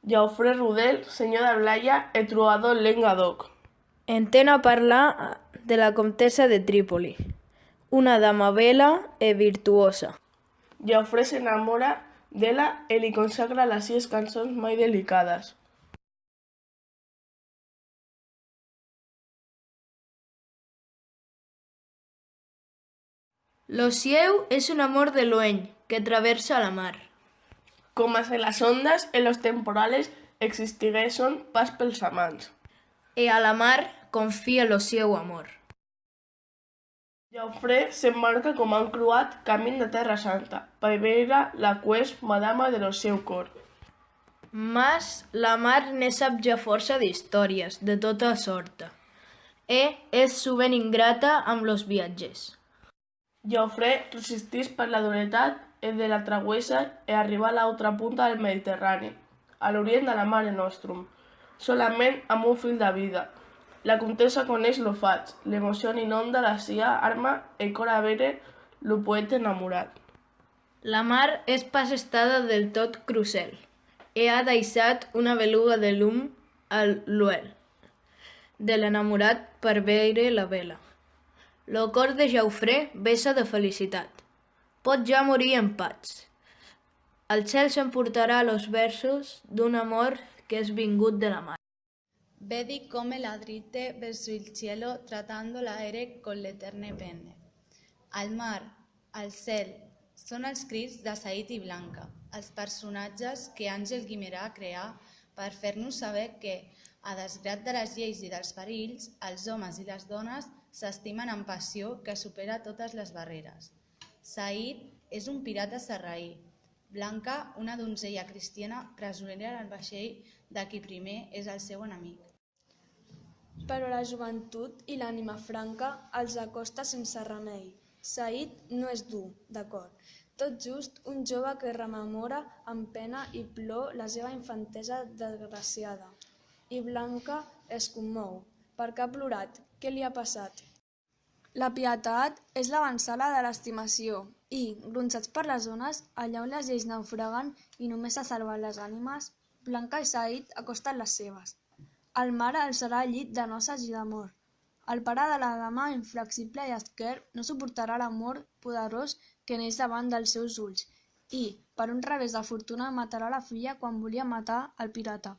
Jaufré Rudel, senyor de Blaia e trobador Lengadoc. Entén a parlar de la comtessa de Trípoli, una dama bela e virtuosa. Jaufré s'enamora d'ela e li consagra les 6 cançons mai delicades. Lo sieu és un amor de lueny que traversa la mar. Com a se las ondas e los temporales existiguesson pas pels amants. E a la mar confia lo sieu amor. Jaufré s'embarca com a un croat camí de Terra Santa, per veure la quest madama de lo seu cor. Mas la mar ne sap ja força d'històries de tota sorta, és sovint ingrata amb los viatgers. Jaufré resistís per la duretat de la travessa e arriba a l'altra punta del Mediterrani, a l'orient de la Mare Nostrum, solament amb un fil de vida. La comtessa coneix lo faig, l'emoció inonda la sia arma e cor a veure lo poeta enamorat. La mar és pas estada del tot crucel, ha deixat una beluga de llum al l'uel de l'enamorat per veure la vela. Lo cor de Jaufré vessa de felicitat. Pot ja morir en paz. El cel s'emportarà los versos d'un amor que és vingut de la mar. Vedi come la dritte verso il cielo tratando l'aere con l'eterne penne. Al mar, al cel, són els crits de Said i Blanca, els personatges que Àngel Guimerà creà per fer-nos saber que, a desgrat de les lleis i dels perills, els homes i les dones s'estimen amb passió que supera totes les barreres. Said és un pirata sarraí, Blanca una donzella cristiana presonera en el vaixell de qui primer és el seu enemic. Però la joventut i l'ànima franca els acosta sense remei. Said no és dur, d'acord, tot just un jove que rememora amb pena i plor la seva infantesa desgraciada. I Blanca es commou. Per què ha plorat? Què li ha passat? La pietat és l'avançala de l'estimació i, gronxats per les ones, allà on les lleis naufraguen i només s'ha salvat les ànimes, Blanca i Said acosten les seves. El mar alçarà el llit de noces i d'amor. El pare de la dama, inflexible i esquerp, no suportarà l'amor poderós que neix davant dels seus ulls i, per un revés de fortuna, matarà la filla quan volia matar el pirata.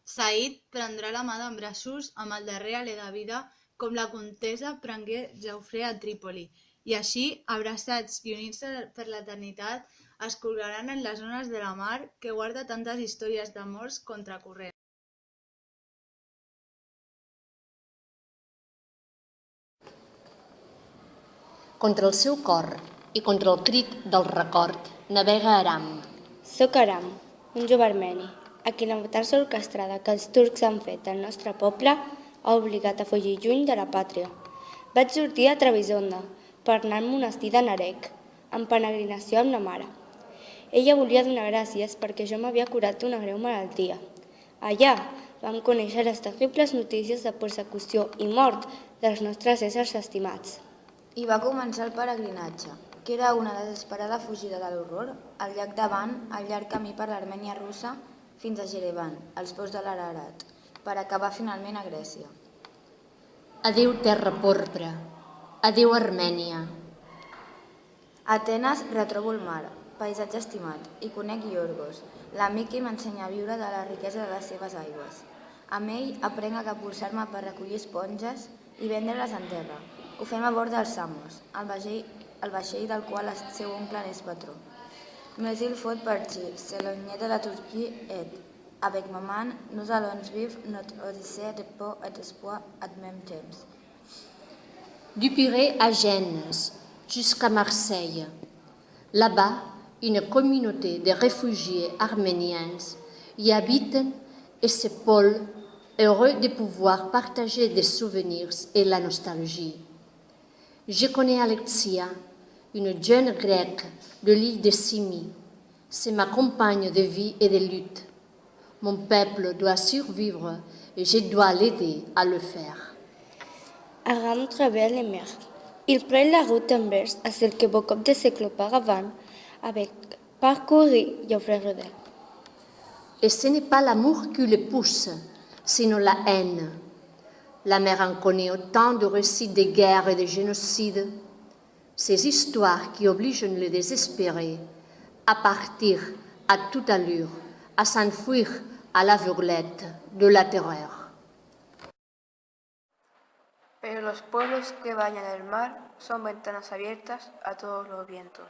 Said prendrà la mà d'en braços amb el darrer alè de vida com la comtessa prengué Jaufré a Trípoli, i així, abraçats i units per l'eternitat, es colgaran en les ones de la mar que guarda tantes històries d'amors contracorrent. Contra el seu cor i contra el crit del record navega Aram. Soc Aram, un jove armeni, a qui la matança orquestrada que els turcs han fet al nostre poble ha obligat a fugir lluny de la pàtria. Vaig sortir a Trebisonda per anar al monestir de Narek, en peregrinació amb la mare. Ella volia donar gràcies perquè jo m'havia curat d'una greu malaltia. Allà vam conèixer les terribles notícies de persecució i mort dels nostres éssers estimats. I va començar el peregrinatge, que era una desesperada fugida de l'horror, al llac davant, al llarg camí per l'Armènia russa fins a Jerevan, als peus de l'Ararat, per acabar finalment a Grècia. Adéu terra porpra, adéu Armènia. A Atenes retrobo el mar, paisatge estimat, i conec Iorgos, l'amic que m'ensenya a viure de la riquesa de les seves aigües. Amb ell aprenc a capbussar-me per recollir esponges i vendre-les en terra. Ho fem a bord del Samos, el vaixell del qual el seu oncle n'és patró. Mais il faut partir, s'éloigner de la Turquie et, avec maman, nous allons vivre notre odyssée de peur et d'espoir en même temps. Du Pirée à Gênes, jusqu'à Marseille. Là-bas, une communauté de réfugiés arméniens y habitent et s'épaulent, heureux de pouvoir partager des souvenirs et la nostalgie. Je connais Alexia, une jeune grecque de l'île de Simi. C'est ma compagne de vie et de lutte. Mon peuple doit survivre et je dois l'aider à le faire. Aram traverse les mers. Il prend la route inverse à celle que beaucoup de siècles auparavant avait parcouru Jaufré Rudel. Et ce n'est pas l'amour qui les pousse, sinon la haine. La mer en connaît autant de récits de guerres et de génocides, ces histoires qui obligent les désespérés à partir à toute allure, à s'enfuir à l'aveuglette de la terreur. Pero los pueblos que bañan el mar son ventanas abiertas a todos los vientos.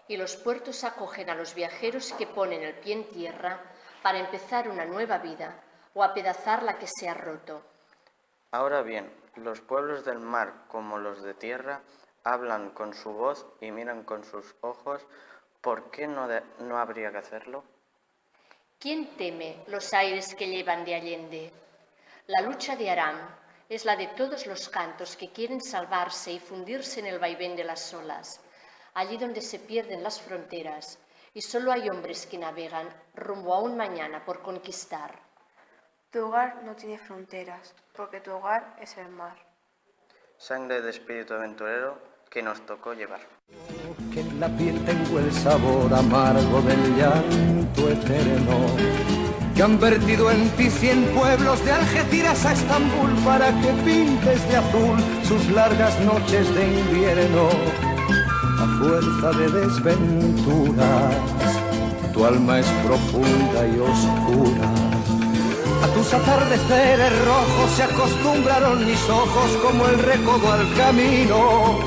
Y los puertos acogen a los viajeros que ponen el pie en tierra para empezar una nueva vida o apedazar la que se ha roto. Ahora bien, los pueblos del mar como los de tierra hablan con su voz y miran con sus ojos. ¿Por qué no habría que hacerlo? ¿Quién teme los aires que llevan de Allende? La lucha de Aram es la de todos los cantos que quieren salvarse y fundirse en el vaivén de las olas, allí donde se pierden las fronteras y solo hay hombres que navegan rumbo a un mañana por conquistar. Tu hogar no tiene fronteras, porque tu hogar es el mar. Sangre de espíritu aventurero que nos tocó llevar. Que en la piel tengo el sabor amargo del llanto eterno, que han vertido en ti 100 pueblos de Algeciras a Estambul para que pintes de azul sus largas noches de invierno. A fuerza de desventuras, tu alma es profunda y oscura. A tus atardeceres rojos se acostumbraron mis ojos como el recodo al camino.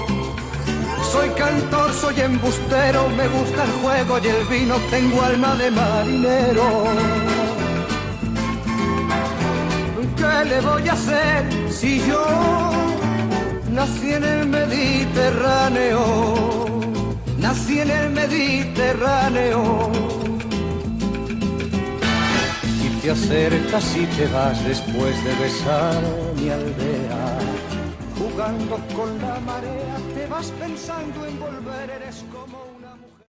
Soy cantor, soy embustero, me gusta el juego y el vino, tengo alma de marinero. ¿Qué le voy a hacer si yo nací en el Mediterráneo? Nací en el Mediterráneo. Y te acercas y te vas después de besar mi aldea. Jugando con la marea, te vas pensando en volver, eres como